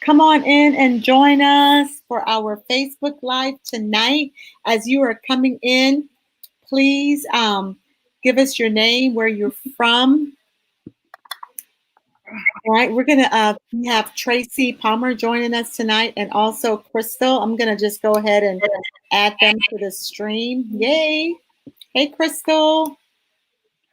Come on in and join us for our Facebook Live tonight. As you are coming in, please give us your name, where you're from. All right, we have Tracy Palmer joining us tonight, and also Crystal. I'm gonna just go ahead and add them to the stream. Yay! Hey, Crystal.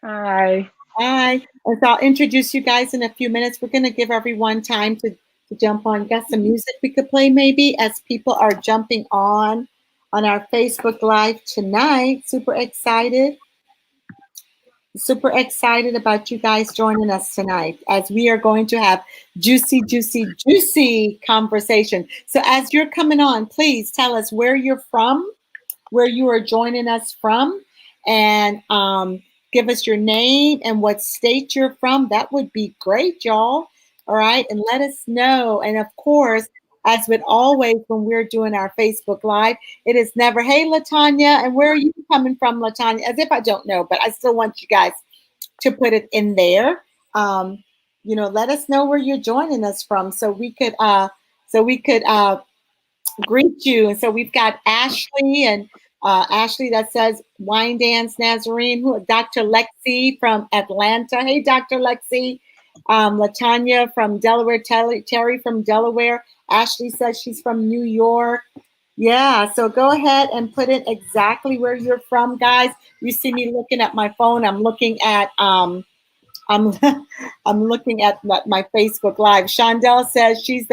Hi. Hi. And so I'll introduce you guys in a few minutes. We're gonna give everyone time to jump on. Got some music we could play maybe as people are jumping on our Facebook Live tonight. Super excited about you guys joining us tonight, as we are going to have juicy conversation. So as you're coming on, please tell us where you're from, where you are joining us from, and give us your name and what state you're from. That would be great, y'all. All right, and let us know. And of course, as with always, when we're doing our Facebook Live, it is never, hey, Latanya, and where are you coming from, Latanya? As if I don't know, but I still want you guys to put it in there. Let us know where you're joining us from, so we could greet you. And so we've got Ashley, and Ashley that says Wine Dance Nazarene, Dr. Lexi from Atlanta. Hey, Dr. Lexi. Latanya from Delaware, Terry from Delaware. Ashley says she's from New York. Yeah, so go ahead and put in exactly where you're from, guys. You see me looking at my phone. I'm looking at I'm looking at my Facebook Live. Shondell says she's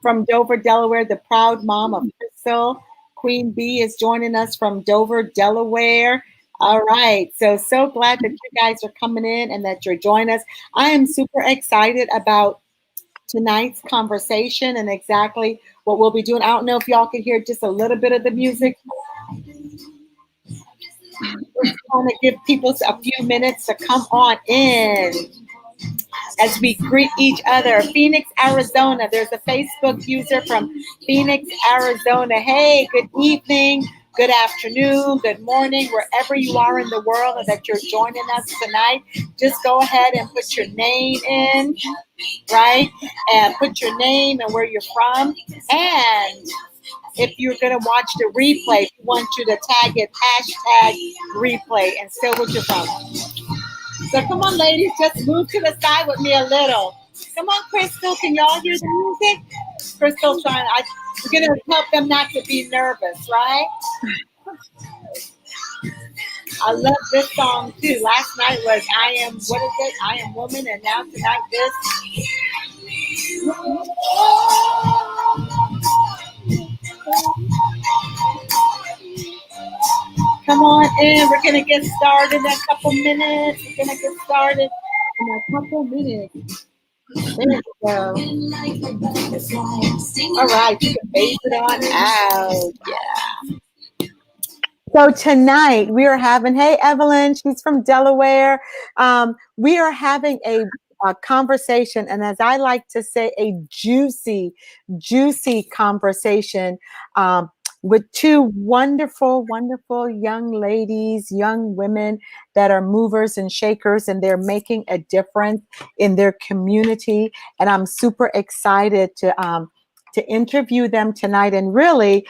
from Dover, Delaware, the proud mom of Crystal. Queen B is joining us from Dover, Delaware. All right. So glad that you guys are coming in and that you're joining us. I am super excited about tonight's conversation and exactly what we'll be doing. I don't know if y'all can hear just a little bit of the music. We're trying to give people a few minutes to come on in as we greet each other. Phoenix, Arizona. There's a Facebook user from Phoenix, Arizona. Hey, good evening, good afternoon, good morning, wherever you are in the world and that you're joining us tonight. Just go ahead and put your name in, right? And put your name and where you're from. And if you're going to watch the replay, we want you to tag it, #replay, and still what you're from. So come on, ladies, just move to the side with me a little. Come on, Crystal, can y'all hear the music? Crystal's we're going to help them not to be nervous, right? I love this song too. Last night was I Am Woman, and now tonight this. Come on in. We're going to get started in a couple minutes. We're going to get started in a couple minutes. There you go. All right, you can phase it on out. Yeah. So tonight we are having, hey, Evelyn, she's from Delaware. We are having a conversation, and as I like to say, a juicy conversation with two wonderful young ladies, young women that are movers and shakers, and they're making a difference in their community. And I'm super excited to interview them tonight. And really,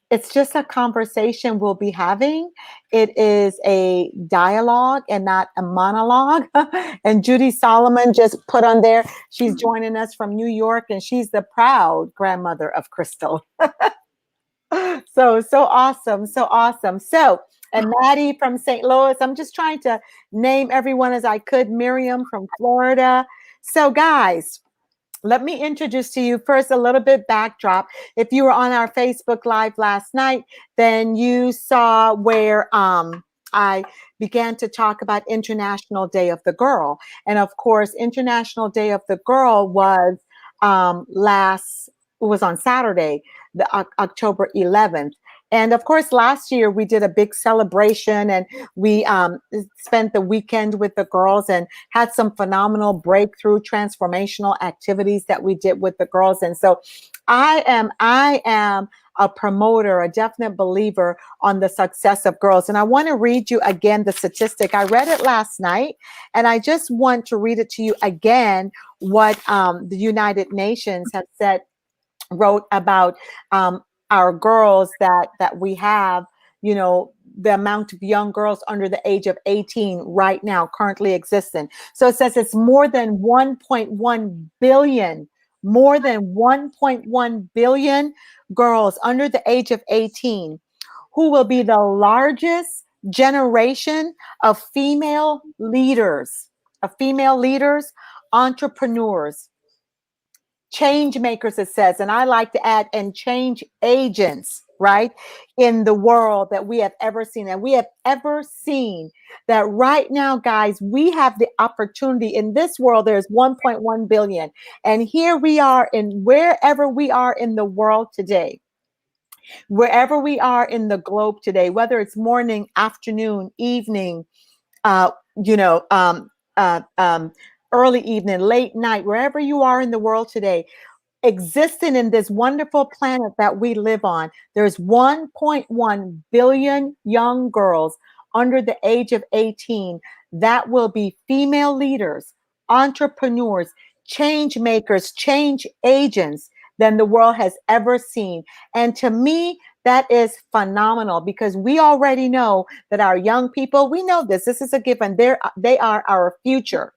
it's just a conversation we'll be having. It is a dialogue and not a monologue. And Judy Solomon just put on there, she's joining us from New York, and she's the proud grandmother of Crystal. So awesome. So, and Maddie from St. Louis. I'm just trying to name everyone as I could. Miriam from Florida. So guys, let me introduce to you first a little bit backdrop. If you were on our Facebook Live last night, then you saw where I began to talk about International Day of the Girl. And of course, International Day of the Girl was on Saturday, the October 11th. And of course, last year we did a big celebration, and we spent the weekend with the girls and had some phenomenal breakthrough transformational activities that we did with the girls. And so I am a promoter, a definite believer on the success of girls. And I want to read you again the statistic. I read it last night, and I just want to read it to you again what the United Nations has said, wrote about our girls that we have, the amount of young girls under the age of 18 right now currently existing. So it says it's more than 1.1 billion, more than 1.1 billion girls under the age of 18 who will be the largest generation of female leaders, entrepreneurs, change makers, it says, and I like to add, and change agents, right, in the world that we have ever seen. And we have ever seen that right now, guys, we have the opportunity in this world. There's 1.1 billion. And here we are in wherever we are in the world today, wherever we are in the globe today, whether it's morning, afternoon, evening, uh, you know, um, uh, um, early evening, late night, wherever you are in the world today, existing in this wonderful planet that we live on, there's 1.1 billion young girls under the age of 18 that will be female leaders, entrepreneurs, change makers, change agents than the world has ever seen. And to me, that is phenomenal because we already know that our young people, we know this is a given. They are our future.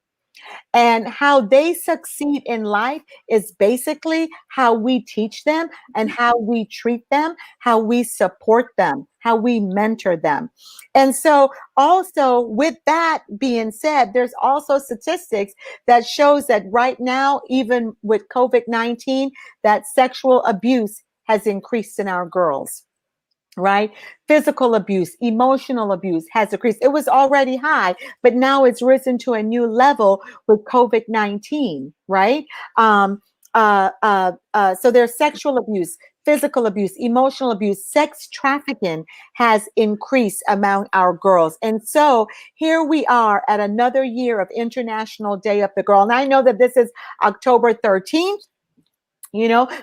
And how they succeed in life is basically how we teach them and how we treat them, how we support them, how we mentor them. And so also with that being said, there's also statistics that shows that right now, even with COVID-19, that sexual abuse has increased in our girls, right? Physical abuse, emotional abuse has increased. It was already high, but now it's risen to a new level with COVID-19, right? So there's sexual abuse, physical abuse, emotional abuse, sex trafficking has increased among our girls. And so here we are at another year of International Day of the Girl. And I know that this is October 13th,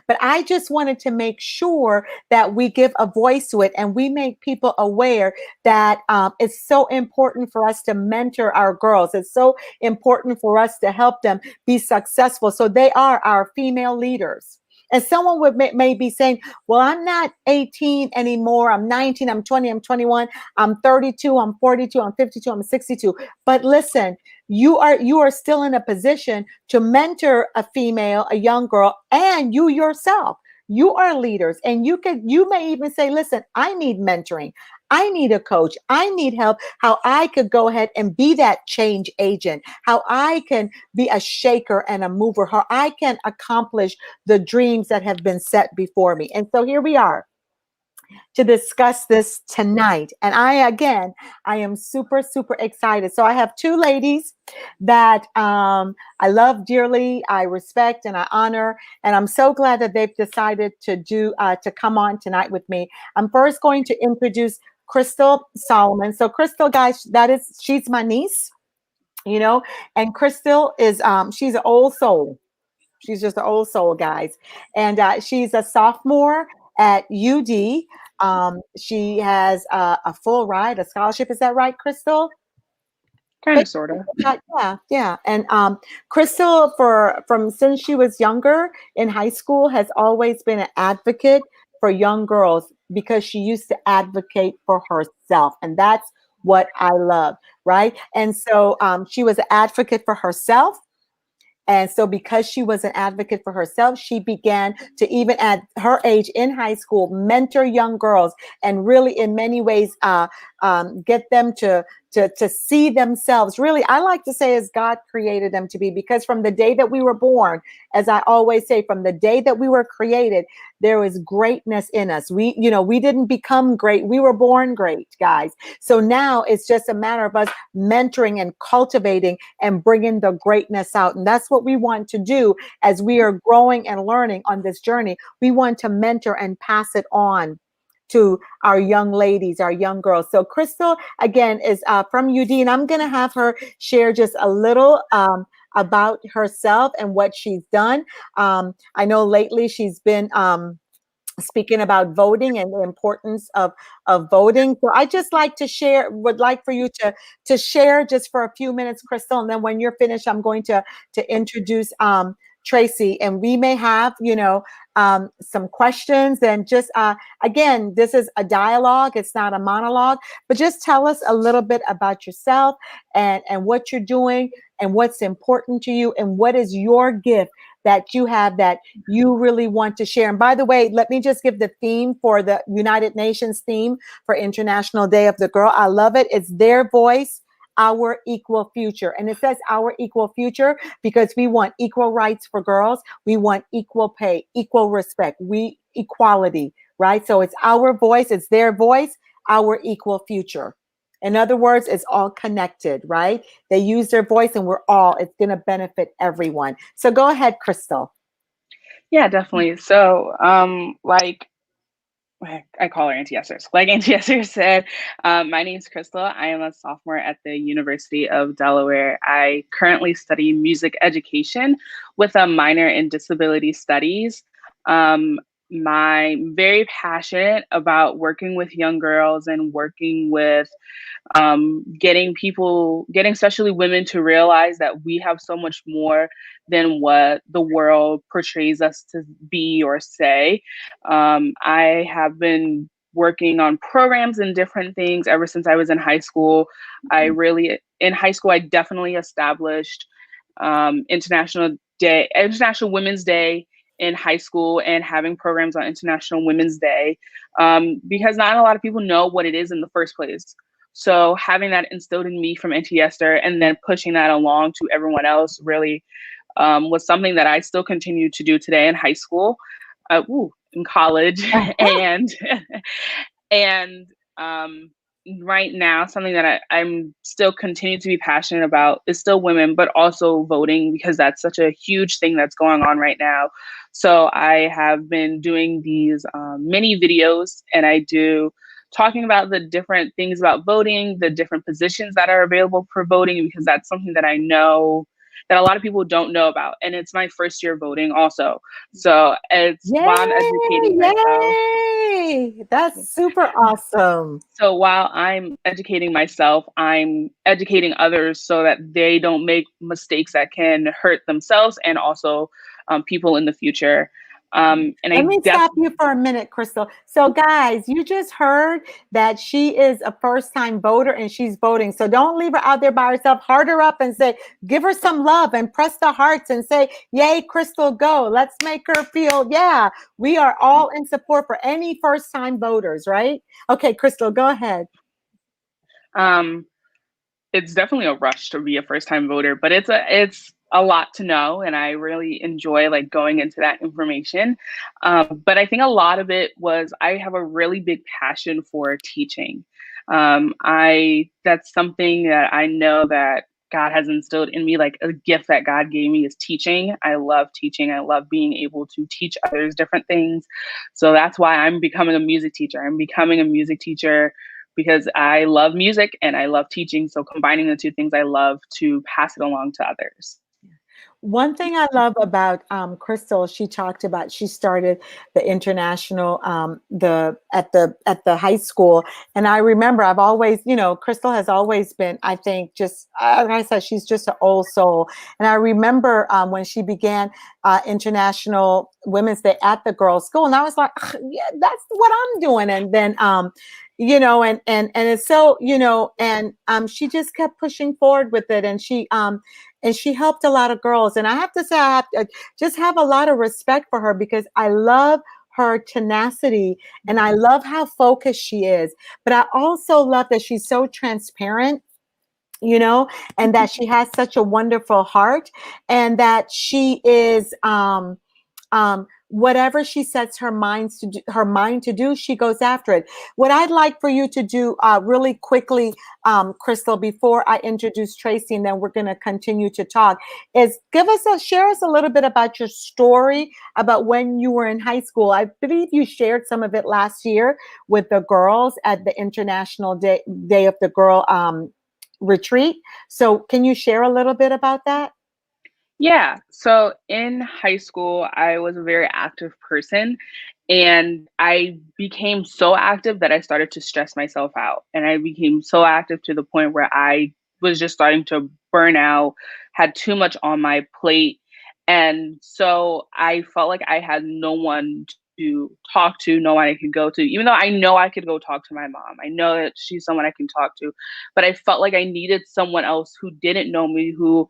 but I just wanted to make sure that we give a voice to it and we make people aware that it's so important for us to mentor our girls. It's so important for us to help them be successful. So they are our female leaders. And someone may be saying, well, I'm not 18 anymore. I'm 19, I'm 20, I'm 21, I'm 32, I'm 42, I'm 52, I'm 62. But listen, you are still in a position to mentor a female, a young girl, and you yourself. You are leaders, and you may even say, listen, I need mentoring. I need a coach. I need help. How I could go ahead and be that change agent, how I can be a shaker and a mover, how I can accomplish the dreams that have been set before me. And so here we are to discuss this tonight. And I am super, super excited. So I have two ladies that I love dearly, I respect, and I honor. And I'm so glad that they've decided to come on tonight with me. I'm first going to introduce Crystal Solomon. So Crystal, guys, she's my niece, and Crystal is she's an old soul. She's just an old soul, guys. And she's a sophomore at UD. She has a full ride, a scholarship. Is that right, Crystal? Kind of, sort of. Yeah. And Crystal, from since she was younger in high school, has always been an advocate for young girls because she used to advocate for herself, and that's what I love, right? And so she was an advocate for herself. And so because she was an advocate for herself, she began to, even at her age in high school, mentor young girls and really in many ways get them to see themselves. Really, I like to say as God created them to be, because from the day that we were born, as I always say, from the day that we were created, there was greatness in us. We didn't become great. We were born great, guys. So now it's just a matter of us mentoring and cultivating and bringing the greatness out. And that's what we want to do as we are growing and learning on this journey. We want to mentor and pass it on to our young ladies, our young girls. So Crystal, again, is from UD, and I'm going to have her share just a little about herself and what she's done. I know lately she's been speaking about voting and the importance of voting. So I just like to share, would like for you to share just for a few minutes, Crystal, and then when you're finished, I'm going to introduce Tracy, and we may have, some questions, and just again, this is a dialogue, it's not a monologue, but just tell us a little bit about yourself and what you're doing and what's important to you and what is your gift that you have that you really want to share. And by the way, let me just give the theme for the United Nations theme for International Day of the Girl. I love it. It's their voice, our equal future. And it says our equal future because we want equal rights for girls. We want equal pay, equal respect, equality, right? So it's our voice, it's their voice, our equal future. In other words, it's all connected, right? They use their voice and it's going to benefit everyone. So go ahead, Crystal. Yeah, definitely. So, like I call her Auntie Esther. Like Auntie Esther said, my name is Crystal. I am a sophomore at the University of Delaware. I currently study music education with a minor in disability studies. I'm very passionate about working with young girls and working with getting especially women to realize that we have so much more than what the world portrays us to be or say. I have been working on programs and different things ever since I was in high school. In high school, I definitely established International Women's Day in high school and having programs on International Women's Day because not a lot of people know what it is in the first place. So having that instilled in me from Auntie Esther and then pushing that along to everyone else really was something that I still continue to do today in high school, in college, and and right now something that I'm still continue to be passionate about is still women, but also voting because that's such a huge thing that's going on right now. So I have been doing these mini videos, and I do talking about the different things about voting, the different positions that are available for voting, because that's something that I know that a lot of people don't know about. And it's my first year voting also. So it's while I'm Yay! educating myself. Yay! That's super awesome. So while I'm educating myself, I'm educating others so that they don't make mistakes that can hurt themselves and also people in the future. And Let I me stop definitely you for a minute, Crystal. So, guys, you just heard that she is a first time voter and she's voting. So, don't leave her out there by herself. Heart her up and say, give her some love and press the hearts and say, yay, Crystal, go. Let's make her feel, yeah, we are all in support for any first time voters, right? Okay, Crystal, go ahead. um, it's definitely a rush to be a first time voter, but it's a lot to know, and I really enjoy like going into that information. But I think a lot of it was I have a really big passion for teaching. I That's something that I know that God has instilled in me, like a gift that God gave me is teaching. I love teaching. I love being able to teach others different things. So that's why I'm becoming a music teacher. I'm becoming a music teacher because I love music and I love teaching. So combining the two things, I love to pass it along to others. One thing I love about Crystal, she talked about she started the international at the high school, and I remember I've always, Crystal has always been, I think, just like I said, she's just an old soul, and I remember when she began International Women's Day at the girls' school, and I was like, yeah, that's what I'm doing, and then and it's so and she just kept pushing forward with it, and she helped a lot of girls. And I have to say, I have to just have a lot of respect for her because I love her tenacity and I love how focused she is. But I also love that she's so transparent, and that she has such a wonderful heart, and that she is whatever she sets her mind to do, she goes after it. What I'd like for you to do really quickly, Crystal, before I introduce Tracy, and then we're going to continue to talk, is share us a little bit about your story about when you were in high school. I believe you shared some of it last year with the girls at the International Day of the Girl retreat. So can you share a little bit about that? Yeah. So in high school, I was a very active person, and I became so active that I started to stress myself out. And I became so active to the point where I was just starting to burn out, had too much on my plate. And so I felt like I had no one to talk to, no one I could go to, even though I know I could go talk to my mom. I know that she's someone I can talk to, but I felt like I needed someone else who didn't know me, who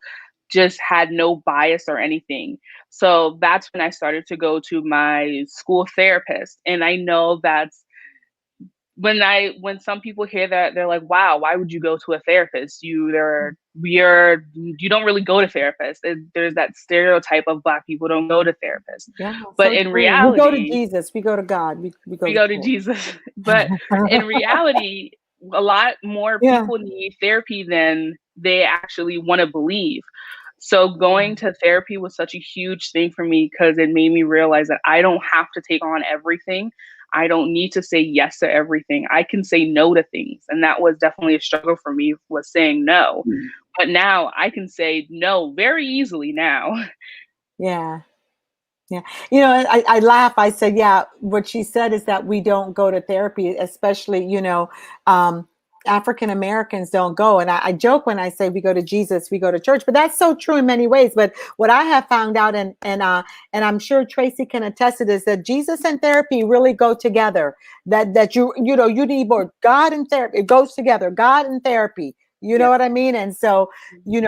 just had no bias or anything. So that's when I started to go to my school therapist. And I know that's when some people hear that, they're like, wow, why would you go to a therapist? You don't really go to therapists. There's that stereotype of Black people don't go to therapists. Yeah, But so in true. We go to reality, Jesus. We go to God. We go we to go to God. Jesus. But in reality, a lot more Yeah. people need therapy than they actually want to believe. So going to therapy was such a huge thing for me because it made me realize that I don't have to take on everything. I don't need to say yes to everything. I can say no to things. And that was definitely a struggle for me, was saying no. But now I can say no very easily now. Yeah. Yeah. You know, I laugh. I said, yeah, what she said is that we don't go to therapy, especially, um, African Americans don't go. And I joke when I say we go to Jesus, we go to church, but that's so true in many ways. But what I have found out, and I'm sure Tracy can attest to this, that Jesus and therapy really go together. That you need both God and therapy. It goes together. God and therapy. You know Yep. what I mean? And so, you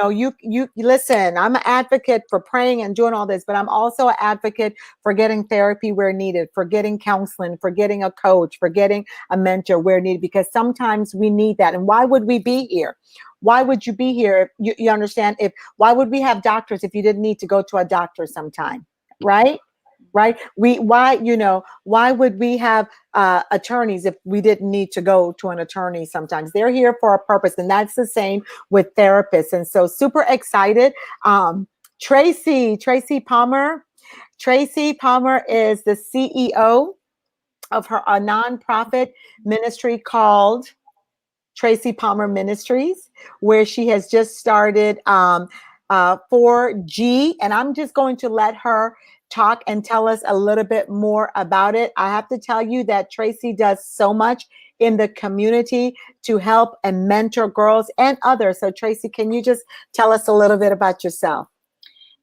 listen, I'm an advocate for praying and doing all this, but I'm also an advocate for getting therapy where needed, for getting counseling, for getting a coach, for getting a mentor where needed, because sometimes we need that. And why would we be here? Why would you be here? You understand? If Why would we have doctors if you didn't need to go to a doctor sometime? Right? Right? Why would we have attorneys if we didn't need to go to an attorney? Sometimes they're here for a purpose, and that's the same with therapists. And so, super excited. Tracy Palmer. Tracy Palmer is the CEO of a nonprofit ministry called Tracy Palmer Ministries, where she has just started 4G. And I'm just going to let her talk and tell us a little bit more about it. I have to tell you that Tracy does so much in the community to help and mentor girls and others. So, Tracy, can you just tell us a little bit about yourself?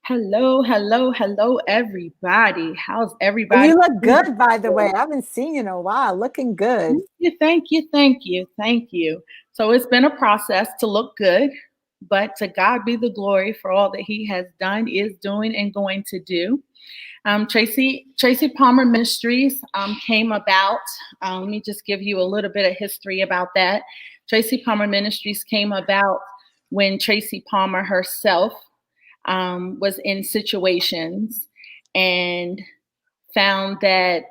Hello, hello, hello, everybody. How's And everybody you look doing? good, by the way. I haven't seen you in a while. Looking good. Thank you, thank you, thank you, thank you. So it's been a process to look good, but to God be the glory for all that He has done, is doing, and going to do. Tracy Palmer Ministries came about. Let me just give you a little bit of history about that. Tracy Palmer Ministries came about when Tracy Palmer herself was in situations and found that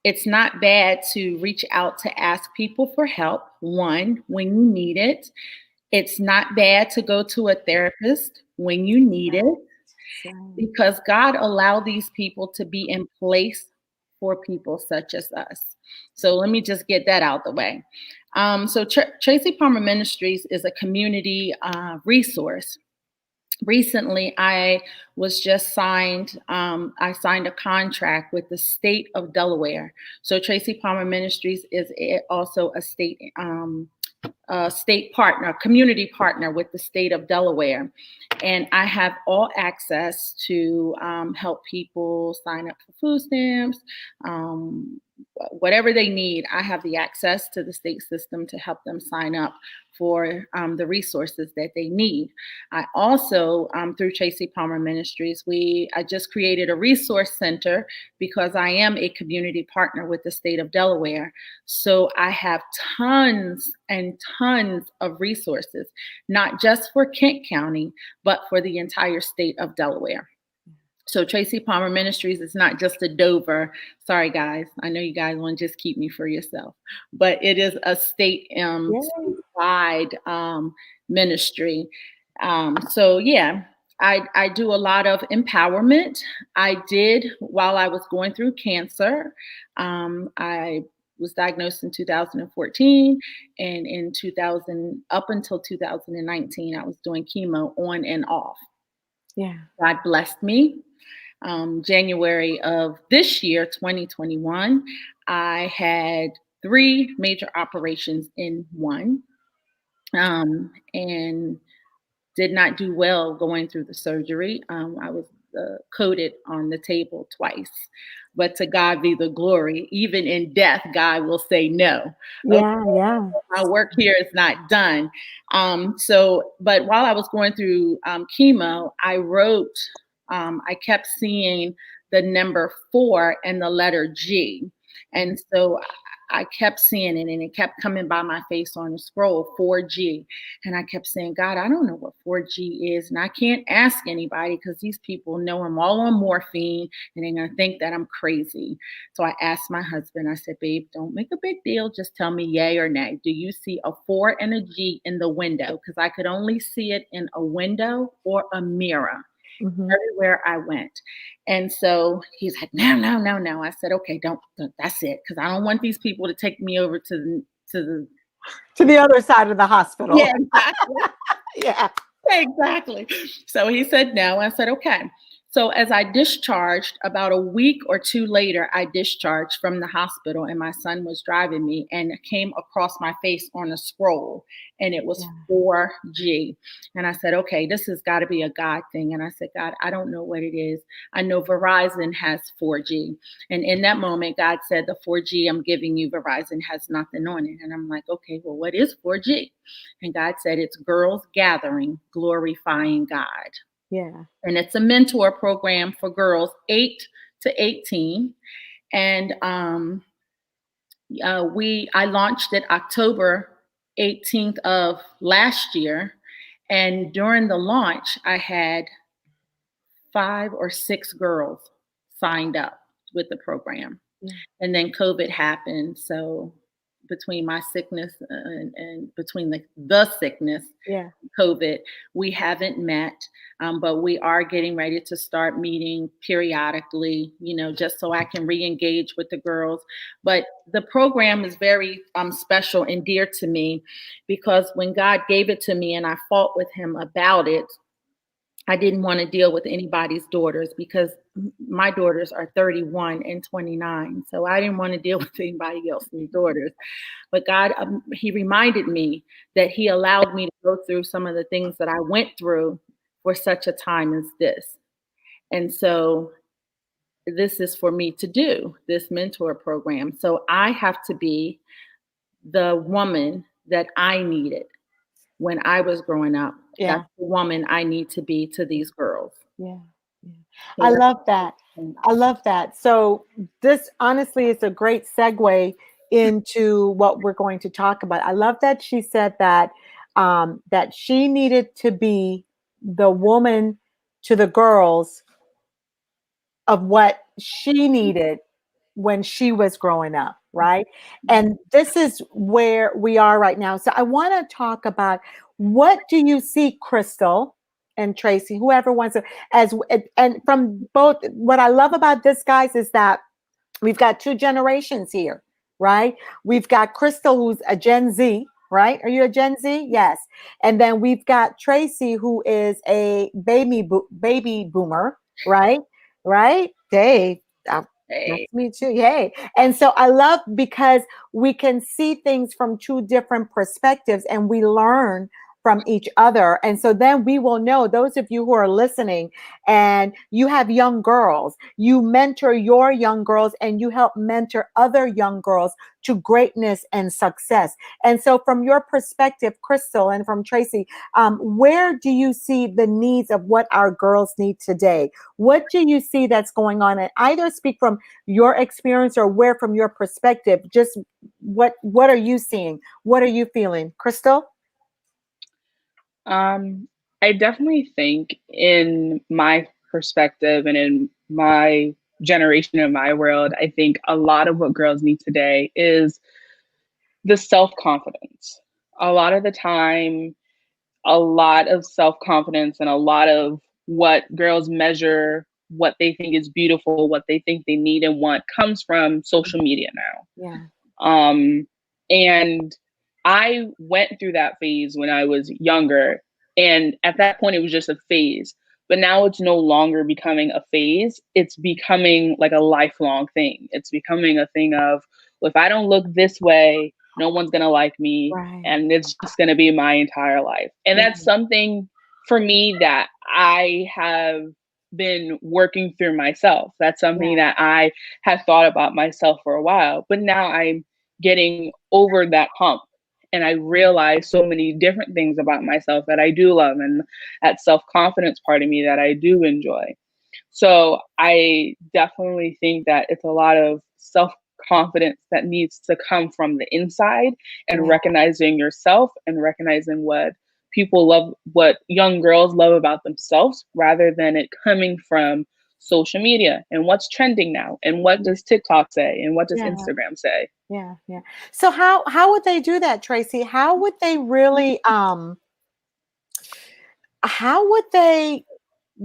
it's not bad to reach out to ask people for help, one, when you need it. It's not bad to go to a therapist when you need it, because God allowed these people to be in place for people such as us. So let me just get that out the way. Tracy Palmer Ministries is a community resource. Recently, I was just signed. I signed a contract with the state of Delaware. So Tracy Palmer Ministries is also a state partner, community partner with the state of Delaware. And I have all access to help people sign up for food stamps, whatever they need. I have the access to the state system to help them sign up for the resources that they need. I also, through Tracy Palmer Ministries, I just created a resource center because I am a community partner with the state of Delaware. So I have tons and tons of resources, not just for Kent County, but for the entire state of Delaware. So Tracy Palmer Ministries is not just a Dover. Sorry, guys. I know you guys want to just keep me for yourself, but it is a statewide ministry. So yeah, I do a lot of empowerment. I did while I was going through cancer. I was diagnosed in 2014, and in 2000 up until 2019, I was doing chemo on and off. Yeah. God blessed me. January of this year, 2021, I had 3 major operations in one, and did not do well going through the surgery. I was coded on the table twice. But to God be the glory. Even in death, God will say no. Okay, Yeah. Yeah. my work here is not done. But while I was going through chemo, I kept seeing the number 4 and the letter G. And so I kept seeing it, and it kept coming by my face on the scroll, 4G. And I kept saying, God, I don't know what 4G is. And I can't ask anybody because these people know I'm all on morphine and they're going to think that I'm crazy. So I asked my husband, I said, babe, don't make a big deal. Just tell me yay or nay. Do you see a 4 and a G in the window? Because I could only see it in a window or a mirror. Mm-hmm. Everywhere I went. And so he's like, no, no, no, no. I said, okay, don't that's it. Because I don't want these people to take me over to To the other side of the hospital. yeah, exactly. Yeah. Exactly. So he said no. I said, okay. So as I discharged, about a week or 2 later, I discharged from the hospital, and my son was driving me, and it came across my face on a scroll, and it was Yeah. 4G. And I said, okay, this has got to be a God thing. And I said, God, I don't know what it is. I know Verizon has 4G. And in that moment, God said, the 4G I'm giving you, Verizon has nothing on it. And I'm like, okay, well, what is 4G? And God said, it's girls gathering, glorifying God. Yeah. And it's a mentor program for girls 8 to 18. And I launched it October 18th of last year. And during the launch, I had 5 or 6 girls signed up with the program. Yeah. And then COVID happened. So between my sickness and between the sickness, Yeah. COVID, we haven't met, but we are getting ready to start meeting periodically, just so I can re-engage with the girls. But the program is very special and dear to me because when God gave it to me and I fought with him about it, I didn't want to deal with anybody's daughters because my daughters are 31 and 29. So I didn't want to deal with anybody else's daughters. But God, he reminded me that he allowed me to go through some of the things that I went through for such a time as this. And so this is for me to do this mentor program. So I have to be the woman that I needed when I was growing up. Yeah. That's the woman I need to be to these girls. Yeah. Yeah. So I that's love that. I love that. So this honestly is a great segue into what we're going to talk about. I love that she said that that she needed to be the woman to the girls of what she needed when she was growing up, right? And this is where we are right now. So I want to talk about, what do you see, Crystal and Tracy, whoever wants to, as, and from both, what I love about this, guys, is that we've got 2 generations here, right? We've got Crystal, who's a Gen Z, right? Are you a Gen Z? Yes. And then we've got Tracy, who is a baby boomer, right? Right? Dave. Nice Hey. to meet you. Yay. And so I love, because we can see things from 2 different perspectives and we learn from each other. And so then we will know, those of you who are listening and you have young girls, you mentor your young girls and you help mentor other young girls to greatness and success. And so from your perspective, Crystal, and from Tracy, where do you see the needs of what our girls need today? What do you see that's going on? And either speak from your experience or where from your perspective, just what are you seeing? What are you feeling? Crystal? I definitely think, in my perspective and in my generation, in my world, I think a lot of what girls need today is the self-confidence. A lot of the time, a lot of self-confidence and a lot of what girls measure, what they think is beautiful, what they think they need and want, comes from social media now. Yeah. And I went through that phase when I was younger. And at that point, it was just a phase. But now it's no longer becoming a phase. It's becoming like a lifelong thing. It's becoming a thing of, well, if I don't look this way, no one's going to like me. Right. And it's just going to be my entire life. And that's something for me that I have been working through myself. That's something that I have thought about myself for a while. But now I'm getting over that hump. And I realize so many different things about myself that I do love, and that self-confidence part of me that I do enjoy. So I definitely think that it's a lot of self-confidence that needs to come from the inside, and recognizing yourself and recognizing what people love, what young girls love about themselves, rather than it coming from social media and what's trending now and what does TikTok say and what does Instagram say. Yeah. So how would they do that, Tracy? How would they really how would they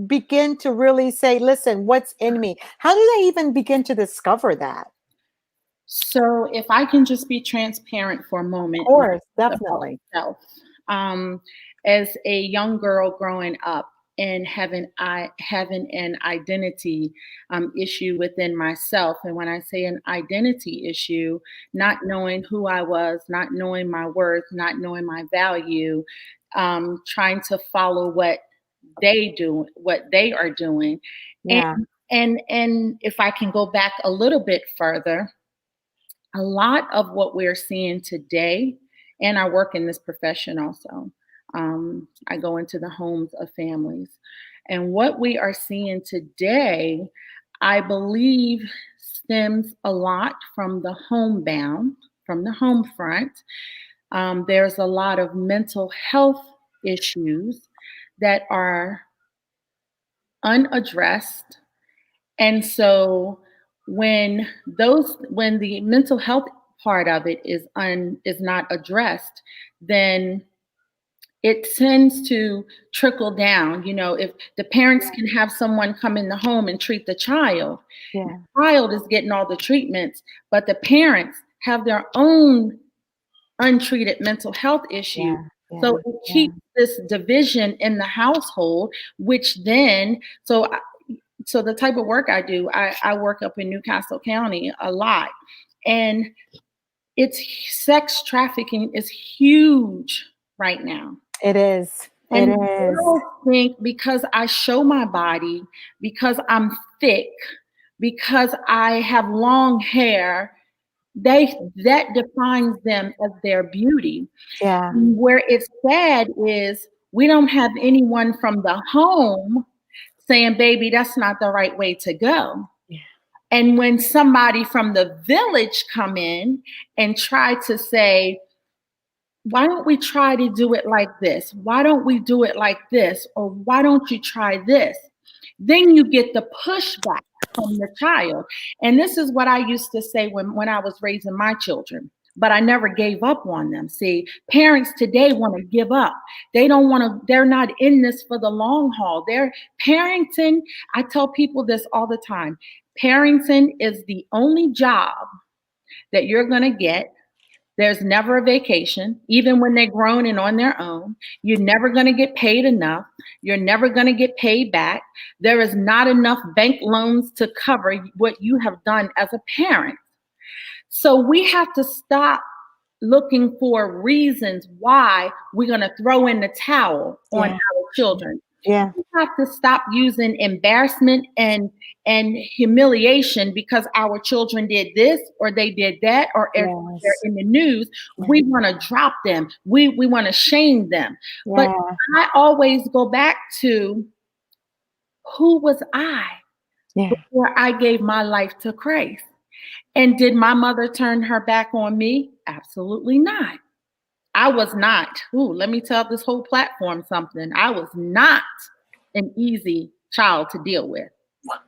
begin to really say, listen, what's in me? How do they even begin to discover that? So if I can just be transparent for a moment. Of course, definitely. Myself, as a young girl growing up and having an identity issue within myself. And when I say an identity issue, not knowing who I was, not knowing my worth, not knowing my value, trying to follow what they are doing. And if I can go back a little bit further, a lot of what we're seeing today, and I work in this profession also. I go into the homes of families. And what we are seeing today, I believe, stems a lot from the homebound, from the home front. There's a lot of mental health issues that are unaddressed. And so when the mental health part of it is not addressed, then it tends to trickle down. You know, if the parents can have someone come in the home and treat the child, the child is getting all the treatments, but the parents have their own untreated mental health issues. So it keeps this division in the household, which then, so the type of work I do, I work up in Newcastle County a lot, and sex trafficking is huge right now. It is. And girls think because I show my body, because I'm thick, because I have long hair, that defines them as their beauty. Where it's sad is we don't have anyone from the home saying, baby, that's not the right way to go. And when somebody from the village come in and try to say, why don't we try to do it like this? Why don't we do it like this? Or why don't you try this? Then you get the pushback from the child. And this is what I used to say when I was raising my children, but I never gave up on them. See, parents today want to give up. They don't want to, they're not in this for the long haul. They're parenting. I tell people this all the time. Parenting is the only job that you're going to get. There's never a vacation, even when they're grown and on their own. You're never going to get paid enough. You're never going to get paid back. There is not enough bank loans to cover what you have done as a parent. So we have to stop looking for reasons why we're going to throw in the towel on our children. We have to stop using embarrassment and humiliation because our children did this or they did that, or if they're in the news, we want to drop them. We want to shame them. But I always go back to, who was I before I gave my life to Christ? And did my mother turn her back on me? Absolutely not. I was not. Let me tell this whole platform something. I was not an easy child to deal with.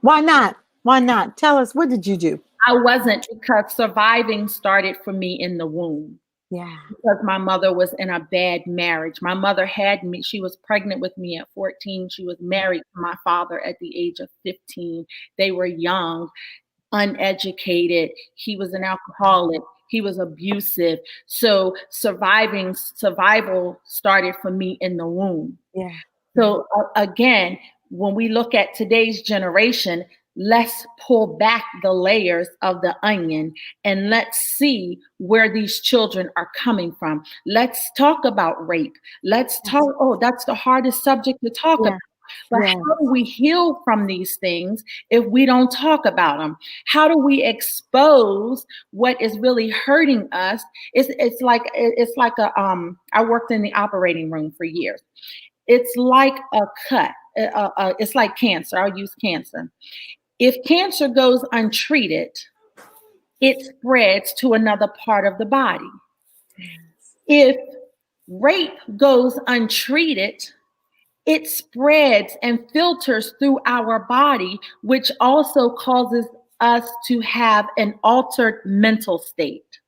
Why not? Why not? Tell us, what did you do? I wasn't, because surviving started for me in the womb. Because my mother was in a bad marriage. My mother had me, she was pregnant with me at 14. She was married to my father at the age of 15. They were young, uneducated. He was an alcoholic. He was abusive. So survival started for me in the womb. So again, when we look at today's generation, let's pull back the layers of the onion and let's see where these children are coming from. Let's talk about rape. Let's talk, that's the hardest subject to talk Yeah. about. But Yes. how do we heal from these things if we don't talk about them? How do we expose what is really hurting us? It's like I worked in the operating room for years. It's like a cut. It's like cancer. I'll use cancer. If cancer goes untreated, it spreads to another part of the body. If rape goes untreated, it spreads and filters through our body, which also causes us to have an altered mental state.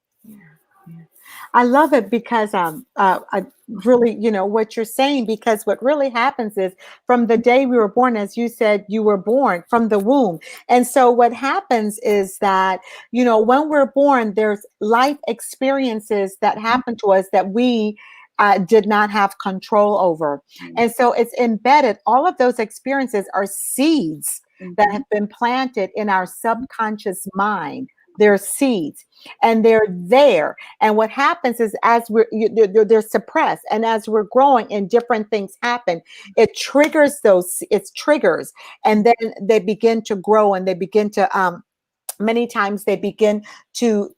I love it because I really, what you're saying, because what really happens is from the day we were born, as you said, you were born from the womb. And so what happens is that, when we're born, there's life experiences that happen to us that we did not have control over. And so it's embedded. All of those experiences are seeds that have been planted in our subconscious mind. They're seeds and they're there. And what happens is as they're suppressed, and as we're growing and different things happen, it triggers and then they begin to grow and they begin to, many times they begin to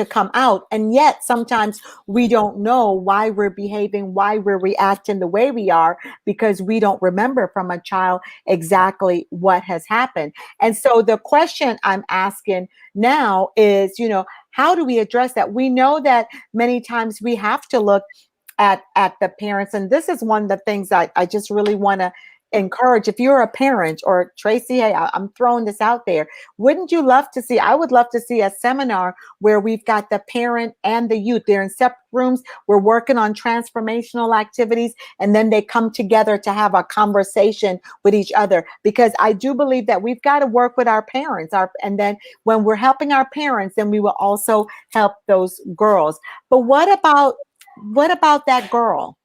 come out. And yet sometimes we don't know why we're behaving, why we're reacting the way we are, because we don't remember from a child exactly what has happened. And so the question I'm asking now is, how do we address that? We know that many times we have to look at the parents. And this is one of the things I just really want to encourage. If you're a parent, or Tracy, hey, I'm throwing this out there. Wouldn't you love to see, I would love to see a seminar where we've got the parent and the youth. They're in separate rooms. We're working on transformational activities, and then they come together to have a conversation with each other, because I do believe that we've got to work with our parents, and then when we're helping our parents, then we will also help those girls. But what about that girl?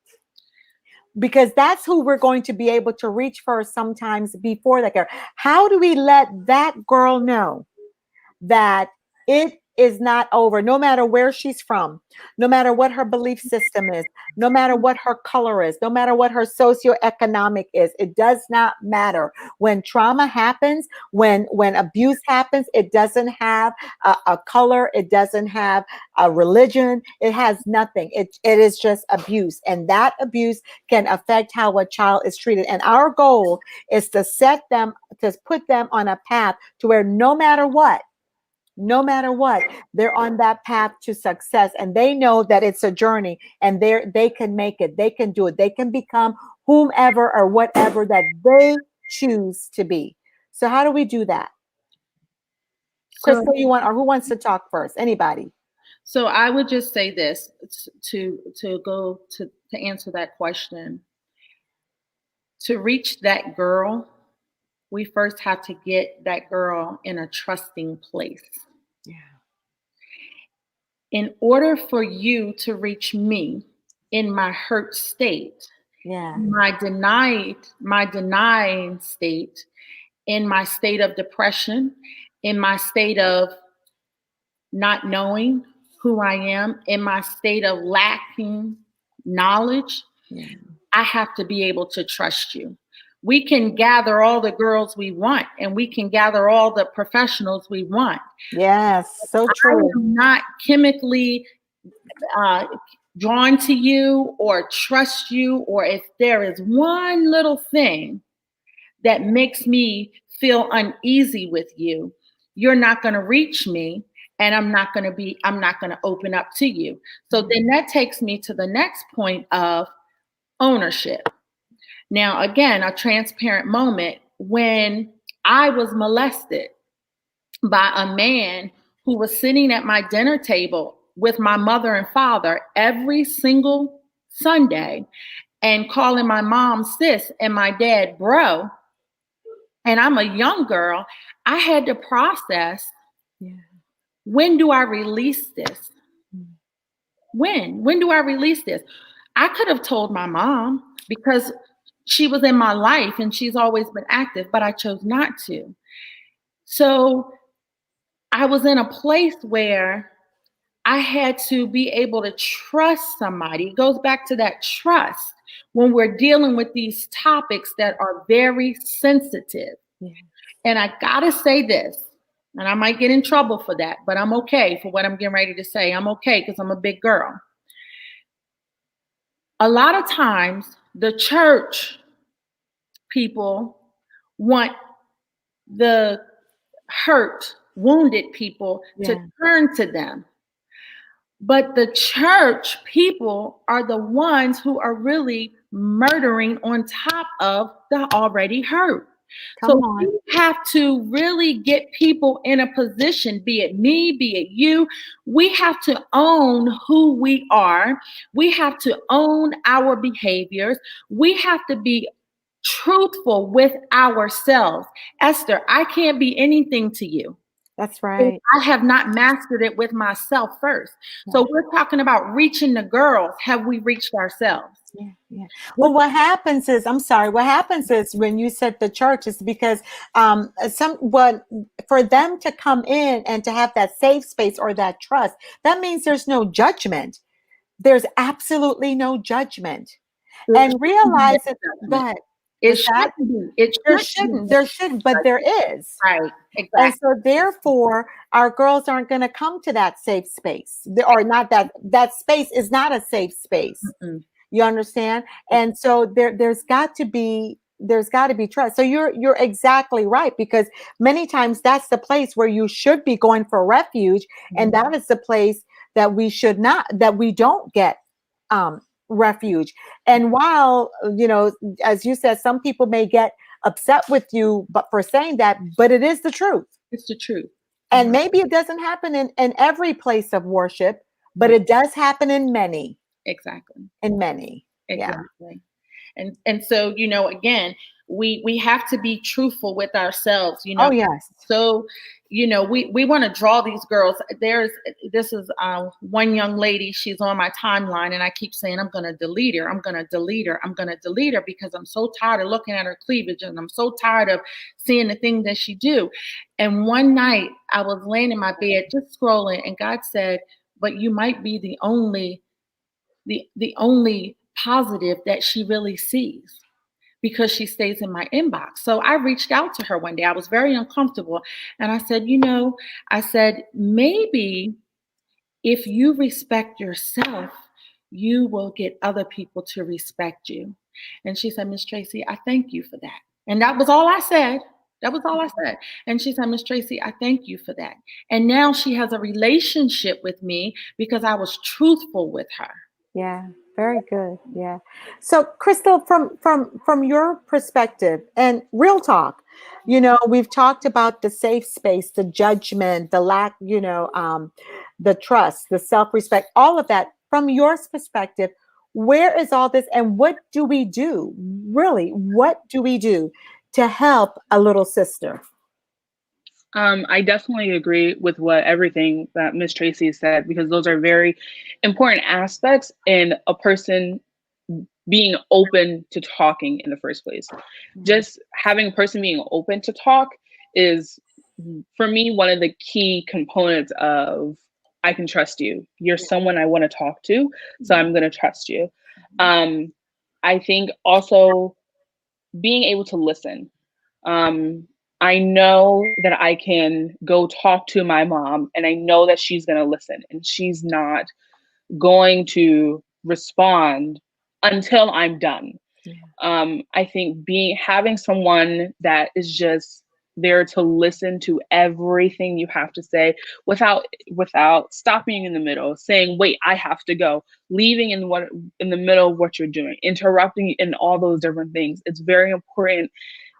Because that's who we're going to be able to reach first sometimes before that girl. How do we let that girl know that it is not over, no matter where she's from, no matter what her belief system is, no matter what her color is, no matter what her socioeconomic is? It does not matter. When trauma happens, when abuse happens, it doesn't have a color, it doesn't have a religion, it has nothing. It is just abuse, and that abuse can affect how a child is treated. And our goal is to put them on a path to where no matter what, they're on that path to success, and they know that it's a journey, and they can make it, they can do it, they can become whomever or whatever that they choose to be. So how do we do that? Crystal, who wants to talk first? Anybody? So I would just say this to answer that question. To reach that girl, we first have to get that girl in a trusting place. Yeah. In order for you to reach me in my hurt state, my denying state, in my state of depression, in my state of not knowing who I am, in my state of lacking knowledge, I have to be able to trust you. We can gather all the girls we want, and we can gather all the professionals we want. Yes, so true. I am not chemically drawn to you or trust you, or if there is one little thing that makes me feel uneasy with you, you're not going to reach me, and I'm not going to open up to you. So then that takes me to the next point of ownership. Now, again, a transparent moment. When I was molested by a man who was sitting at my dinner table with my mother and father every single Sunday, and calling my mom sis and my dad bro, and I'm a young girl, I had to process, when do I release this? When do I release this? I could have told my mom, because she was in my life and she's always been active, but I chose not to. So I was in a place where I had to be able to trust somebody. It goes back to that trust when we're dealing with these topics that are very sensitive. Yeah. And I gotta say this, and I might get in trouble for that, but I'm okay for what I'm getting ready to say. I'm okay because I'm a big girl. A lot of times, the church people want the hurt, wounded people to Yeah. turn to them. But the church people are the ones who are really murdering on top of the already hurt. Come So on. we have to really get people in a position, be it me, be it you. We have to own who we are. We have to own our behaviors. We have to be truthful with ourselves. Esther, I can't be anything to you That's if right. I have not mastered it with myself first. So we're talking about reaching the girls. Have we reached ourselves? Yeah, yeah. Well, what happens is, I'm sorry, what happens is when you said the church is because for them to come in and to have that safe space or that trust, that means there's no judgment. There's absolutely no judgment. And realize that, go ahead. It What's that? shouldn't be. It There shouldn't, but there is. Right. And Exactly. so therefore, our girls aren't going to come to that safe space. Or not that space is not a safe space. Mm-mm. You understand? And so there's got to be trust. So you're exactly right, because many times that's the place where you should be going for refuge, and that is the place that we don't get refuge. And while as you said, some people may get upset with you but for saying that, but it is the truth. It's the truth. And maybe it doesn't happen in every place of worship, but it does happen in many. Exactly. In many. Yeah. Exactly. And so, again, we have to be truthful with ourselves, Oh, yes. So, we want to draw these girls. This is one young lady, she's on my timeline, and I keep saying, I'm going to delete her. I'm going to delete her. I'm going to delete her because I'm so tired of looking at her cleavage, and I'm so tired of seeing the things that she do. And one night I was laying in my bed just scrolling, and God said, but you might be the only positive that she really sees, because she stays in my inbox. So I reached out to her one day. I was very uncomfortable. And I said, maybe if you respect yourself, you will get other people to respect you. And she said, Miss Tracy, I thank you for that. And that was all I said. That was all I said. And she said, Miss Tracy, I thank you for that. And now she has a relationship with me because I was truthful with her. Yeah, very good. Yeah. So, Crystal, from your perspective and real talk, we've talked about the safe space, the judgment, the lack, the trust, the self-respect, all of that. From your perspective, where is all this, and what do we do? Really, what do we do to help a little sister? I definitely agree with everything that Miss Tracy said, because those are very important aspects in a person being open to talking in the first place. Just having a person being open to talk is, for me, one of the key components of, I can trust you. You're someone I want to talk to, so I'm going to trust you. I think also being able to listen. I know that I can go talk to my mom, and I know that she's going to listen, and she's not going to respond until I'm done. Yeah. I think having someone that is just there to listen to everything you have to say without stopping in the middle, saying, wait, I have to go, leaving in the middle of what you're doing, interrupting in all those different things. It's very important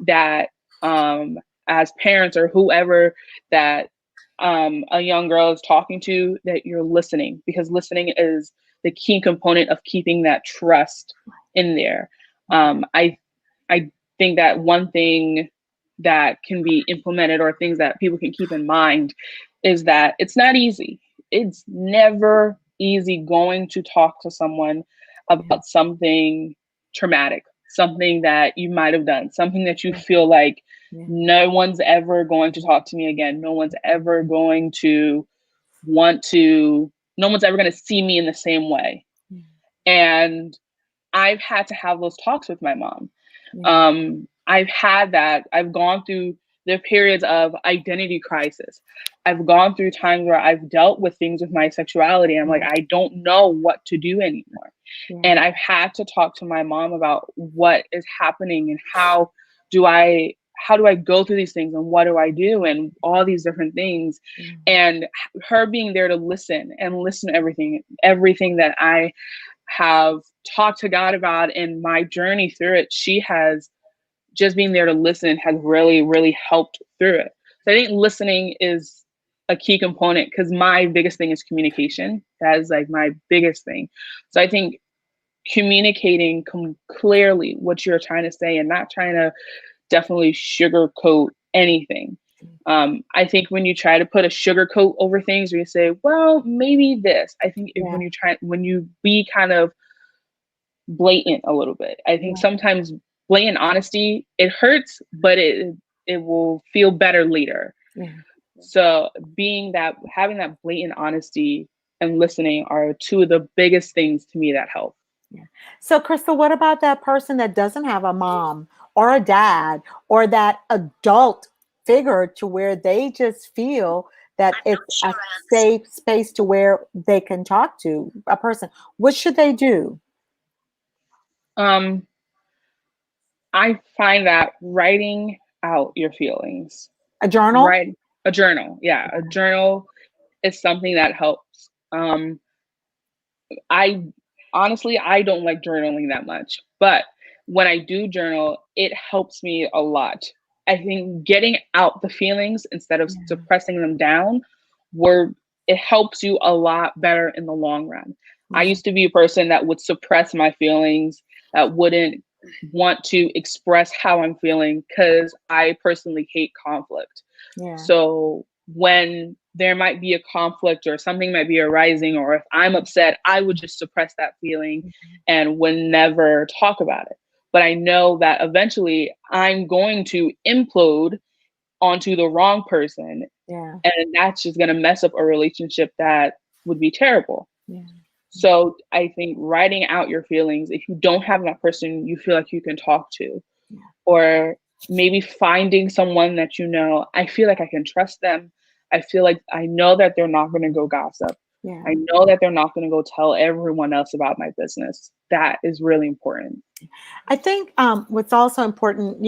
that as parents or whoever that a young girl is talking to, that you're listening, because listening is the key component of keeping that trust in there. I think that one thing that can be implemented, or things that people can keep in mind, is that it's not easy. It's never easy going to talk to someone about something traumatic, something that you might have done, something that you feel like no one's ever going to talk to me again. No one's ever going to no one's ever going to see me in the same way. And I've had to have those talks with my mom. I've had that. I've gone through the periods of identity crisis. I've gone through times where I've dealt with things with my sexuality. And I'm like, I don't know what to do anymore. And I've had to talk to my mom about what is happening and how do I go through these things and what do I do and all these different things. And her being there to listen to everything that I have talked to God about in my journey through it. She has just being there to listen has really, really helped through it. So I think listening is a key component because my biggest thing is communication. That is like my biggest thing. So I think communicating clearly what you're trying to say and not trying to definitely sugarcoat anything. I think when you try to put a sugar coat over things, or you say, well, maybe this, I think when you be kind of blatant a little bit, I think sometimes blatant honesty, it hurts, but it will feel better later. So having that blatant honesty and listening are two of the biggest things to me that help. So Crystal, what about that person that doesn't have a mom or a dad or that adult figure to where they just feel that it's a safe space to where they can talk to a person? What should they do? I find that writing out your feelings. A journal? A journal. Yeah. A journal is something that helps. I don't like journaling that much, but when I do journal, it helps me a lot. I think getting out the feelings instead of suppressing them down, it helps you a lot better in the long run. I used to be a person that would suppress my feelings, that wouldn't want to express how I'm feeling because I personally hate conflict. So when there might be a conflict or something might be arising, or if I'm upset, I would just suppress that feeling and would never talk about it. But I know that eventually I'm going to implode onto the wrong person. And that's just going to mess up a relationship that would be terrible. So I think writing out your feelings, if you don't have that person you feel like you can talk to, or maybe finding someone that I feel like I can trust them. I feel like I know that they're not going to go gossip. I know that they're not going to go tell everyone else about my business. That is really important. I think what's also important,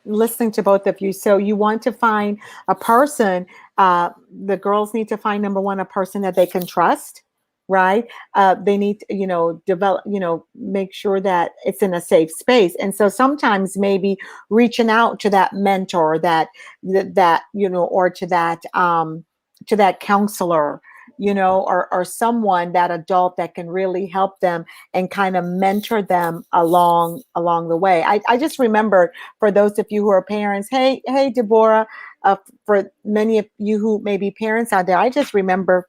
listening to both of you, so you want to find a person, the girls need to find, number one, a person that they can trust, right? They need to, develop, make sure that it's in a safe space. And so sometimes maybe reaching out to that mentor or or to that counselor, or someone, that adult that can really help them and kind of mentor them along the way. I just remembered, for those of you who are parents, hey, Deborah, for many of you who may be parents out there, I just remember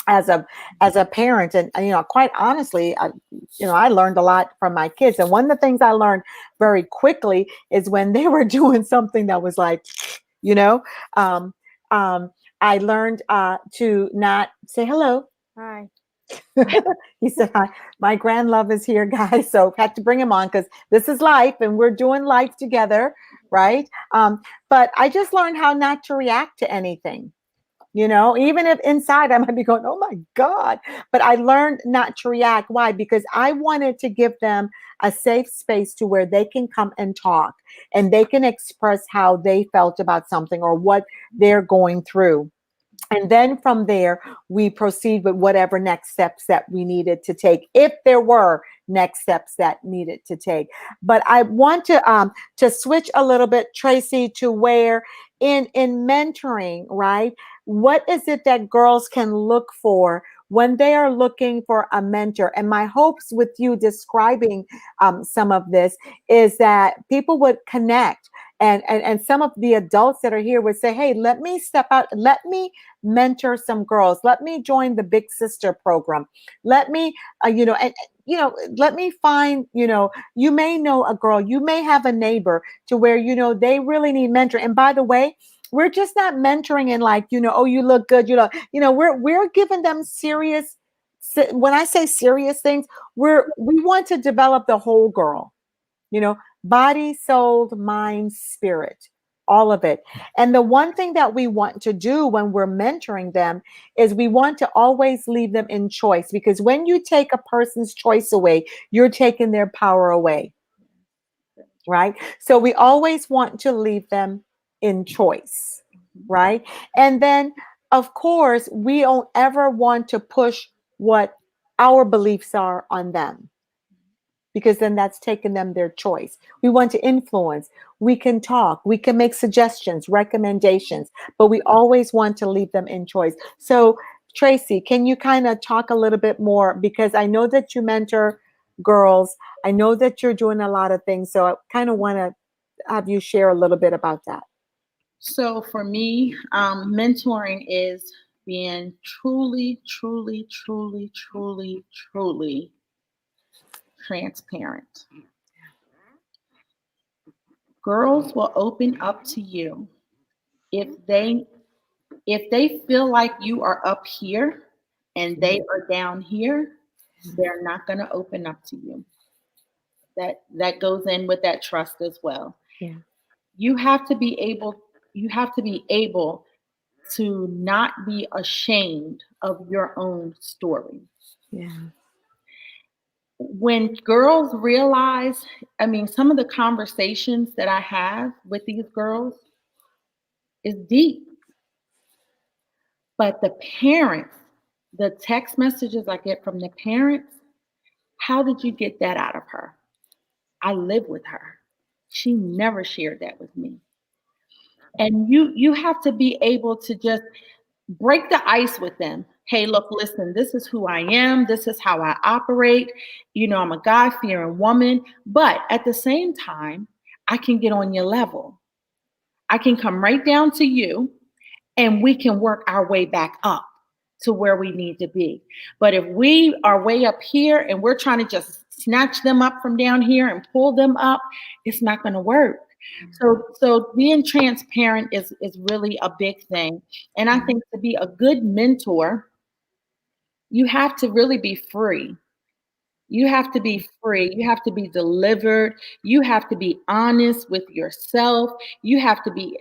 as a parent, and quite honestly, I learned a lot from my kids. And one of the things I learned very quickly is when they were doing something that was like, I learned to not say hello. Hi. He said, hi. My grand love is here, guys. So had to bring him on because this is life and we're doing life together, right? But I just learned how not to react to anything. Even if inside I might be going, oh my God, but I learned not to react. Why? Because I wanted to give them a safe space to where they can come and talk and they can express how they felt about something or what they're going through. And then from there, we proceed with whatever next steps that we needed to take, if there were next steps that needed to take. But I want to switch a little bit, Tracy, to where in mentoring, right? What is it that girls can look for when they are looking for a mentor? And my hopes with you describing some of this is that people would connect And some of the adults that are here would say, hey, let me step out, let me mentor some girls, let me join the Big Sister program, let me let me find, you may know a girl, you may have a neighbor to where they really need mentoring. And by the way, we're just not mentoring in like, oh, you look good, we're giving them serious, when I say serious things, we want to develop the whole girl, body, soul, mind, spirit, all of it. And the one thing that we want to do when we're mentoring them is we want to always leave them in choice, because when you take a person's choice away, you're taking their power away. Right? So we always want to leave them in choice, right? And then, of course, we don't ever want to push what our beliefs are on them, because then that's taking them their choice. We want to influence. We can talk. We can make suggestions, recommendations, but we always want to leave them in choice. So, Tracy, can you kind of talk a little bit more? Because I know that you mentor girls. I know that you're doing a lot of things. So I kind of want to have you share a little bit about that. So for me, mentoring is being truly, truly, truly, truly, truly transparent. Girls will open up to you if they feel like you are up here and they are down here. They're not going to open up to you. That goes in with that trust as well. Yeah. You have to be able to not be ashamed of your own story. Yeah. When girls realize, some of the conversations that I have with these girls is deep. But the parents, the text messages I get from the parents, how did you get that out of her? I live with her. She never shared that with me. And you have to be able to just break the ice with them. Hey, look, listen, this is who I am. This is how I operate. I'm a God-fearing woman. But at the same time, I can get on your level. I can come right down to you and we can work our way back up to where we need to be. But if we are way up here and we're trying to just snatch them up from down here and pull them up, it's not going to work. So being transparent is really a big thing. And I think to be a good mentor, you have to really be free. You have to be free. You have to be delivered. You have to be honest with yourself. You have to be,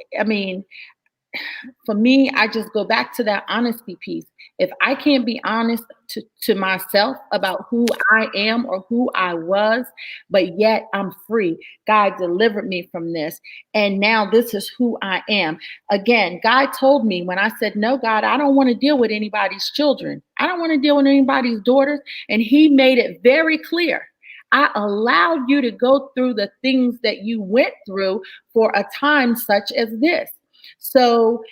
for me, I just go back to that honesty piece. If I can't be honest to myself about who I am or who I was, but yet I'm free. God delivered me from this. And now this is who I am. Again, God told me when I said, no, God, I don't want to deal with anybody's children. I don't want to deal with anybody's daughters. And he made it very clear. I allowed you to go through the things that you went through for a time such as this. So,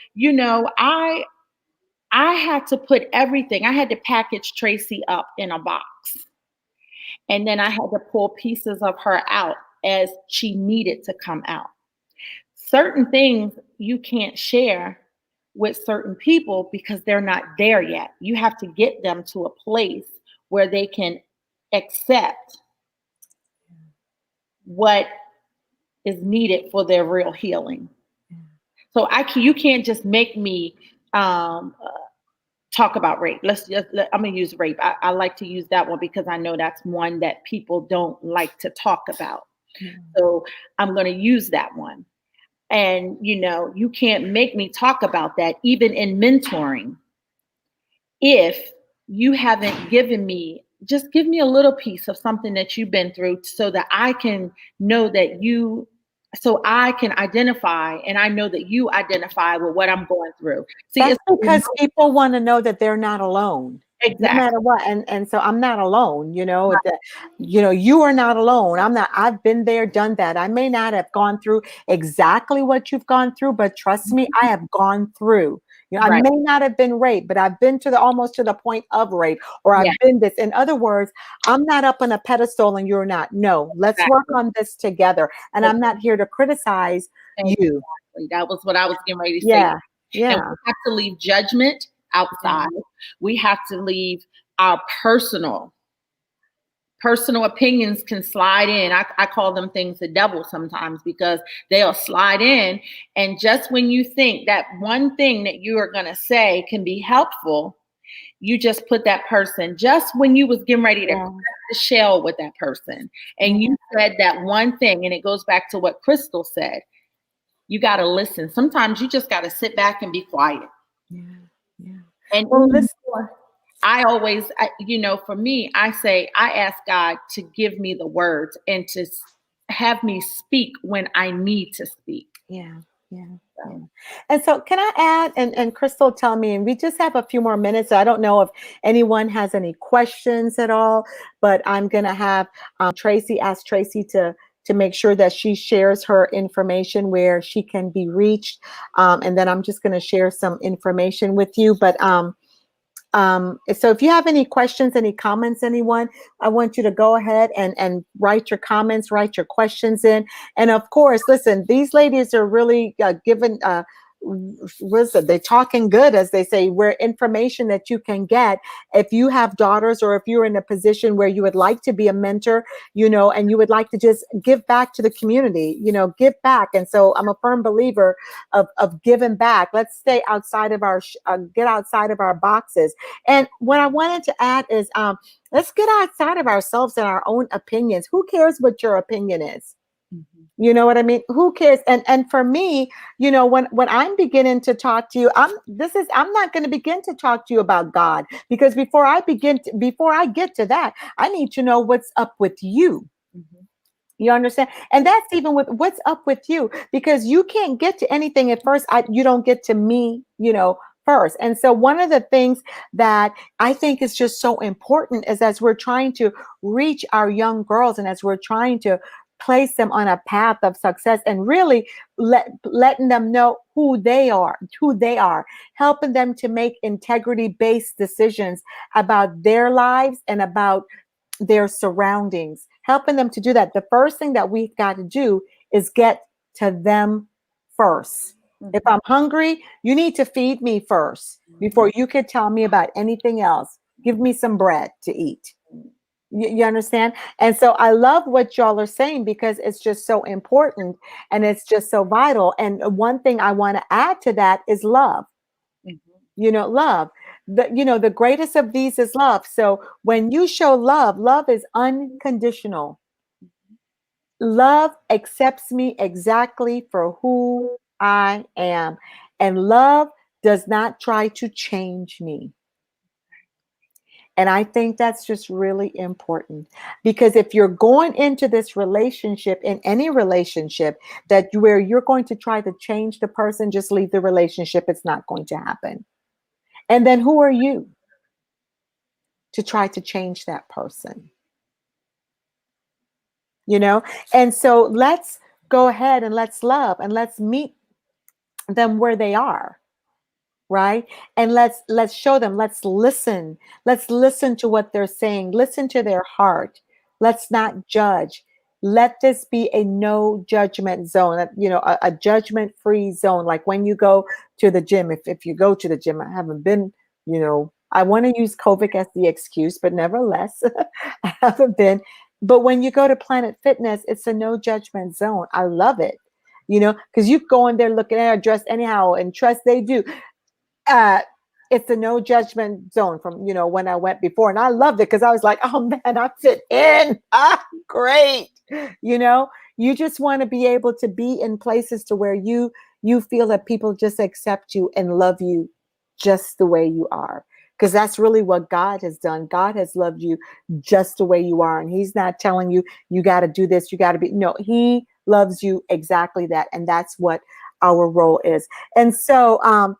I had to put everything, I had to package Tracy up in a box. And then I had to pull pieces of her out as she needed to come out. Certain things you can't share with certain people because they're not there yet. You have to get them to a place where they can accept what is needed for their real healing. So you can't just make me talk about rape. I'm going to use rape. I like to use that one because I know that's one that people don't like to talk about. Mm-hmm. So I'm going to use that one. And, you can't make me talk about that even in mentoring. If you haven't given me, just give me a little piece of something that you've been through so that I can know that so I can identify and I know that you identify with what I'm going through. See, that's because people want to know that they're not alone. Exactly. No matter what. And so I'm not alone, right. You are not alone. I've been there, done that. I may not have gone through exactly what you've gone through, but trust me, I have gone through. Right. I may not have been raped, but I've been almost to the point of rape, or I've been this. In other words, I'm not up on a pedestal and you're not. No, let's work on this together. And I'm not here to criticize you. Exactly. That was what I was getting ready to say. Yeah. And Yeah. we have to leave judgment outside. We have to leave our personal opinions can slide in. I call them things the devil sometimes, because they'll slide in. And just when you think that one thing that you are going to say can be helpful, you just put that person, just when you was getting ready to Yeah. crack the shell with that person, and you said that one thing, and it goes back to what Crystal said. You got to listen. Sometimes you just got to sit back and be quiet. Yeah. Yeah. And Well, listen. for me, I ask God to give me the words and to have me speak when I need to speak. Yeah. Yeah. So. Yeah. And so can I add, and Crystal, tell me, and we just have a few more minutes. So I don't know if anyone has any questions at all, but I'm going to have Tracy ask Tracy to make sure that she shares her information where she can be reached. And then I'm just going to share some information with you. But so if you have any questions, any comments, anyone, I want you to go ahead and write your comments, write your questions in. And of course, listen, these ladies are really given, they're talking good, as they say, where information that you can get if you have daughters, or if you're in a position where you would like to be a mentor, and you would like to just give back to the community, give back. And so I'm a firm believer of giving back. Let's stay outside of get outside of our boxes. And what I wanted to add is, let's get outside of ourselves and our own opinions. Who cares what your opinion is? You know what I mean? Who cares? And for me, when I'm beginning to talk to you, I'm not going to begin to talk to you about God, because before I get to that, I need to know what's up with you. You understand? And that's even with what's up with you, because you can't get to anything at first. You don't get to me, first. And so one of the things that I think is just so important is, as we're trying to reach our young girls, and as we're trying to place them on a path of success, and really letting them know who they are, helping them to make integrity-based decisions about their lives and about their surroundings, helping them to do that. The first thing that we've got to do is get to them first. If I'm hungry, you need to feed me first before you could tell me about anything else. Give me some bread to eat. You understand? And so I love what y'all are saying, because it's just so important and it's just so vital. And one thing I want to add to that is love. Love. The greatest of these is love. So when you show love, love is unconditional. Love accepts me exactly for who I am. And love does not try to change me. And I think that's just really important, because if you're going into this relationship, in any relationship, where you're going to try to change the person, just leave the relationship. It's not going to happen. And then who are you to try to change that person? And so let's go ahead and let's love, and let's meet them where they are. Right? And let's show them, let's listen to what they're saying, listen to their heart. Let's not judge. Let this be a no judgment zone, a judgment free zone. Like when you go to the gym, if you go to the gym, I haven't been, I want to use COVID as the excuse, but nevertheless, I haven't been. But when you go to Planet Fitness, it's a no judgment zone. I love it, because you go in there looking at her dressed anyhow, and trust they do. It's a no judgment zone from, when I went before. And I loved it, because I was like, oh man, I fit in. Great. You just want to be able to be in places to where you feel that people just accept you and love you just the way you are. Because that's really what God has done. God has loved you just the way you are. And he's not telling you, you got to do this, you got to be. No, he loves you exactly that. And that's what our role is. And so,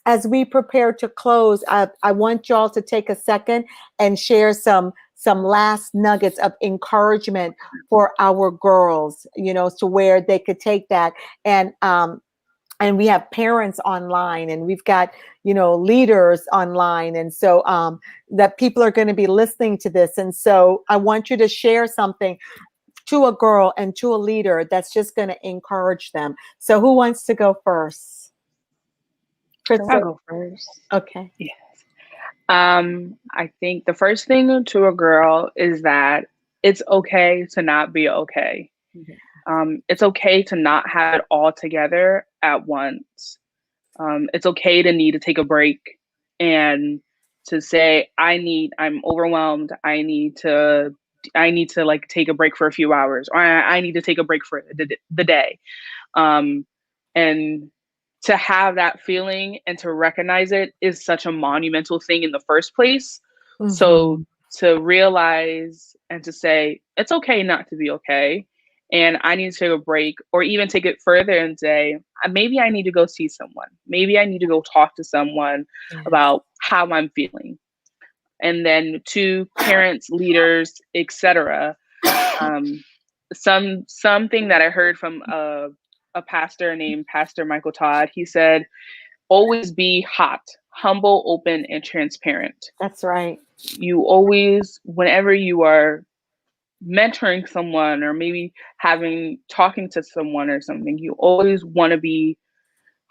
as we prepare to close, I want y'all to take a second and share some last nuggets of encouragement for our girls, to where they could take that. And we have parents online, and we've got, leaders online. And so that people are going to be listening to this. And so I want you to share something to a girl and to a leader that's just going to encourage them. So who wants to go first? I'll Crystal? go first. Okay. Yeah. I think the first thing to a girl is that it's okay to not be okay. It's okay to not have it all together at once. It's okay to need to take a break and to say, I'm overwhelmed. I need to like take a break for a few hours, or I need to take a break for the day. And to have that feeling and to recognize it is such a monumental thing in the first place. So to realize and to say, it's okay not to be okay. And I need to take a break, or even take it further and say, maybe I need to go see someone. Maybe I need to go talk to someone about how I'm feeling. And then to parents, leaders, etc. Something that I heard from a pastor named Pastor Michael Todd. He said, always be hot, humble, open, and transparent. That's right. You always, whenever you are mentoring someone or maybe talking to someone or something, you always want to be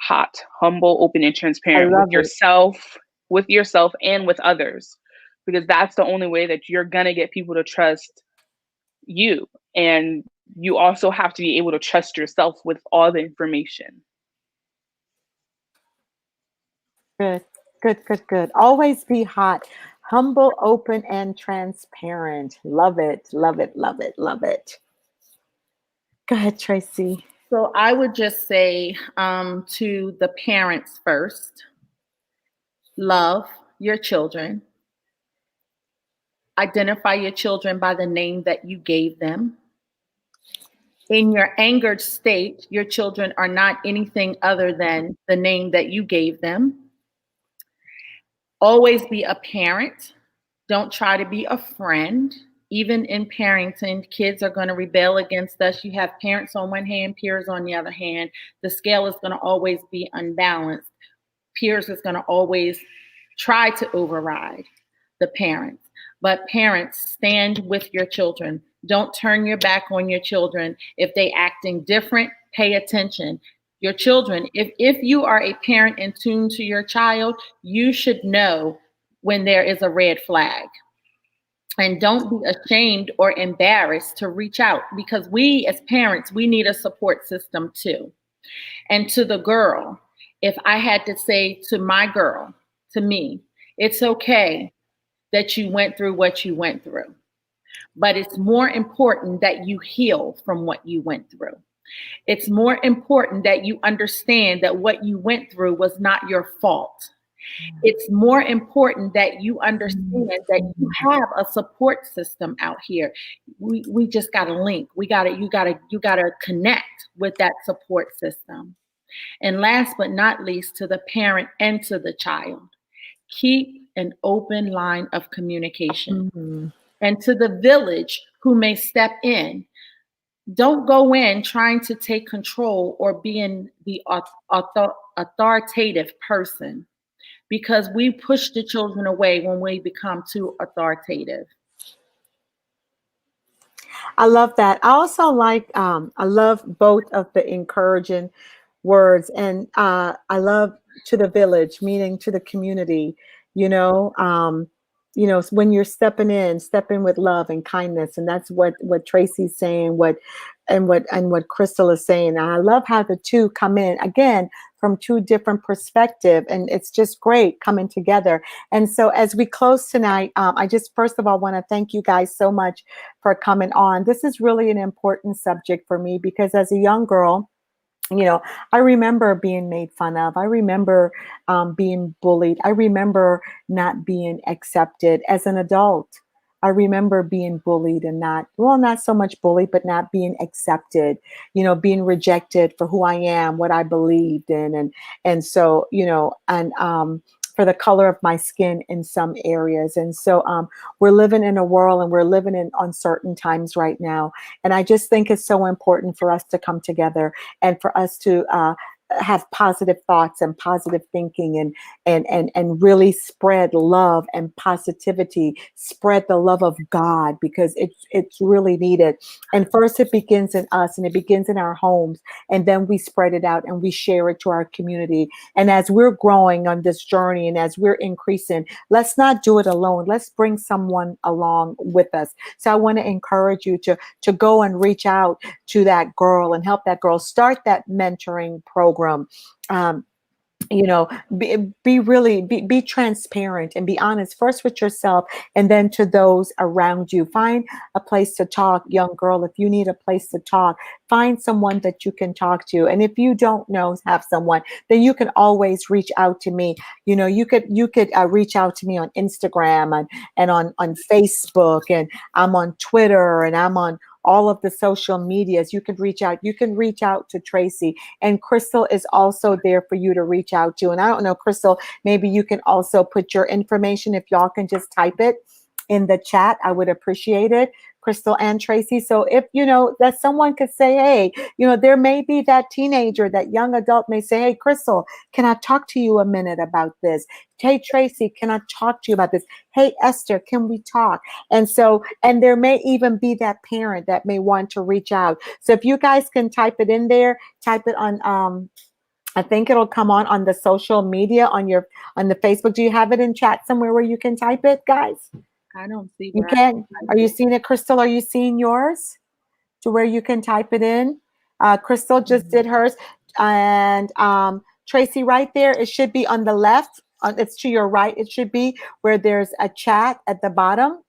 hot, humble, open, and transparent with yourself and with others, because that's the only way that you're going to get people to trust you. And you also have to be able to trust yourself with all the information. Good, good, good, good. Always be hot, humble, open, and transparent. Love it, love it, love it, love it. Go ahead, Tracy. So I would just say to the parents first, love your children. Identify your children by the name that you gave them. In your angered state, your children are not anything other than the name that you gave them. Always be a parent. Don't try to be a friend. Even in parenting, kids are going to rebel against us. You have parents on one hand, peers on the other hand. The scale is going to always be unbalanced. Peers is going to always try to override the parents. But parents, stand with your children. Don't turn your back on your children. If they acting different, pay attention. Your children, if you are a parent in tune to your child, you should know when there is a red flag. And don't be ashamed or embarrassed to reach out, because we as parents, we need a support system too. And to the girl, if I had to say to my girl, to me, it's okay that you went through what you went through, but it's more important that you heal from what you went through. It's more important that you understand that what you went through was not your fault. It's more important that you understand that you have a support system out here. We just got to link. You got to connect with that support system. And last but not least, to the parent and to the child, keep an open line of communication. And to the village who may step in, don't go in trying to take control or being the authoritative person, because we push the children away when we become too authoritative. I love that. I also I love both of the encouraging words. And I love to the village, meaning to the community, you know, when you're stepping in with love and kindness. And that's what Tracy's saying, what Crystal is saying. And I love how the two come in again from two different perspectives, and it's just great coming together. And so as we close tonight, I just first of all want to thank you guys so much for coming on. This is really an important subject for me, because as a young girl, I remember being made fun of. I remember being bullied. I remember not being accepted as an adult. I remember being bullied and not so much bullied, but not being accepted, being rejected for who I am, what I believed in. And so, for the color of my skin in some areas. And so we're living in a world, and we're living in uncertain times right now. And I just think it's so important for us to come together and for us to have positive thoughts and positive thinking, and really spread love and positivity, spread the love of God, because it's really needed. And first it begins in us, and it begins in our homes, and then we spread it out and we share it to our community. And as we're growing on this journey and as we're increasing, let's not do it alone. Let's bring someone along with us. So I want to encourage you to go and reach out to that girl and help that girl start that mentoring program. Um, be transparent and be honest first with yourself, and then to those around you. Find a place to talk, young girl. If you need a place to talk, find someone that you can talk to. And if you don't know, have someone, then you can always reach out to me. You could reach out to me on Instagram, and on Facebook, and I'm on Twitter, and I'm on all of the social medias. You can reach out. You can reach out to Tracy, and Crystal is also there for you to reach out to. And I don't know, Crystal, maybe you can also put your information. If y'all can just type it in the chat, I would appreciate it. Crystal and Tracy. So if that someone could say, hey, there may be that teenager, that young adult may say, hey, Crystal, can I talk to you a minute about this? Hey, Tracy, can I talk to you about this? Hey, Esther, can we talk? And there may even be that parent that may want to reach out. So if you guys can type it in there, type it on, I think it'll come on the social media, on the Facebook. Do you have it in chat somewhere where you can type it, guys? I don't see You where can. Are you seeing it, Crystal? Are you seeing yours to where you can type it in? Crystal just did hers. And Tracy, right there, it should be on the left. It's to your right. It should be where there's a chat at the bottom.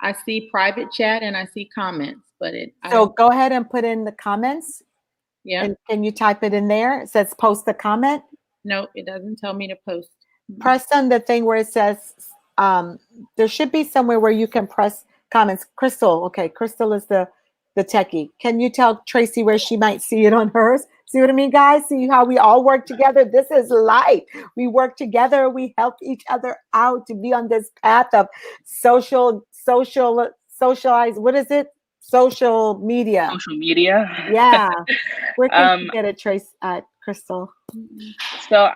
I see private chat and I see comments, but So go ahead and put in the comments. Yeah. And can you type it in there? It says post a comment. No, it doesn't tell me to post. Press on the thing where it says, there should be somewhere where you can press comments. Crystal, okay, Crystal is the techie. Can you tell Tracy where she might see it on hers? See what I mean, guys? See how we all work together? This is life. We work together. We help each other out to be on this path of socialize. What is it? Social media. Social media. Yeah. Where can you get it, Trace? Crystal. So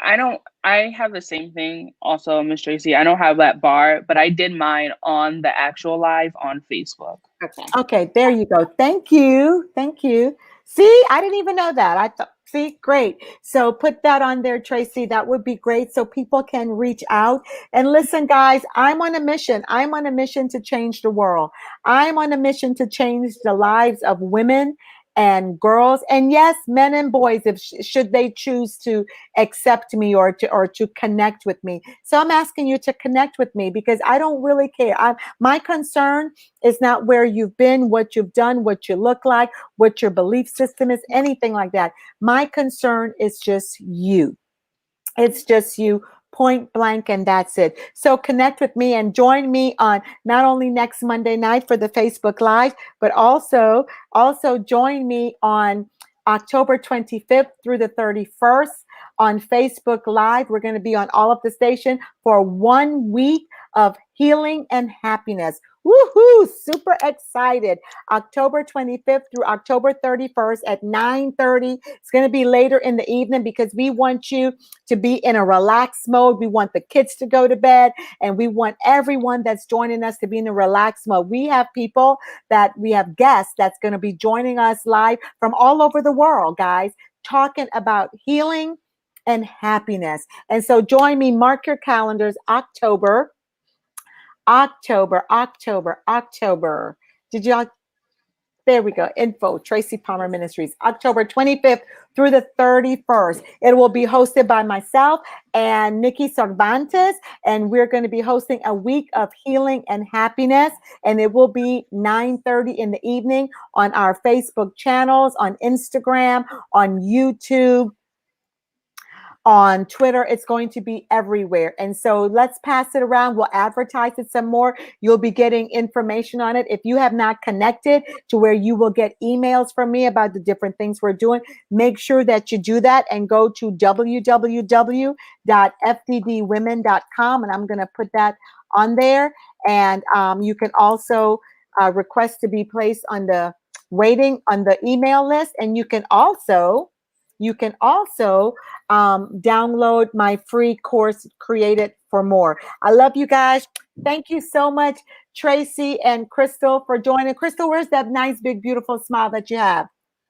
I have the same thing also, Miss Tracy. I don't have that bar, but I did mine on the actual live on Facebook. Okay, there you go. Thank you. See, I didn't even know that. I thought, see, great. So put that on there, Tracy. That would be great, so people can reach out. And listen, guys, I'm on a mission. I'm on a mission to change the world. I'm on a mission to change the lives of women and girls, and yes, men and boys, if should they choose to accept me or to connect with me. So I'm asking you to connect with me, because I don't really care. My concern is not where you've been, what you've done, what you look like, what your belief system is, anything like that. My concern is just you. It's just you, point blank, and that's it. So connect with me and join me on not only next Monday night for the Facebook Live, but also join me on October 25th through the 31st on Facebook Live. We're going to be on all of the station for 1 week of healing and happiness. Woohoo! Super excited. October 25th through October 31st at 9:30. It's going to be later in the evening, because we want you to be in a relaxed mode. We want the kids to go to bed, and we want everyone that's joining us to be in a relaxed mode. We have guests that's going to be joining us live from all over the world, guys, talking about healing and happiness. And so join me, mark your calendars, October. Did y'all? There we go. Info, Tracy Palmer Ministries, October 25th through the 31st. It will be hosted by myself and Nikki Cervantes, and we're going to be hosting a week of healing and happiness, and it will be 9:30 in the evening on our Facebook channels, on Instagram, on YouTube, on Twitter. It's going to be everywhere. And so let's pass it around. We'll advertise it some more. You'll be getting information on it. If you have not connected to where you will get emails from me about the different things we're doing, make sure that you do that and go to www.fddwomen.com. And I'm going to put that on there. And you can also request to be placed on the email list. And you can also you can also download my free course, Created for More. I love you guys. Thank you so much, Tracy and Crystal, for joining. Crystal, where's that nice, big, beautiful smile that you have?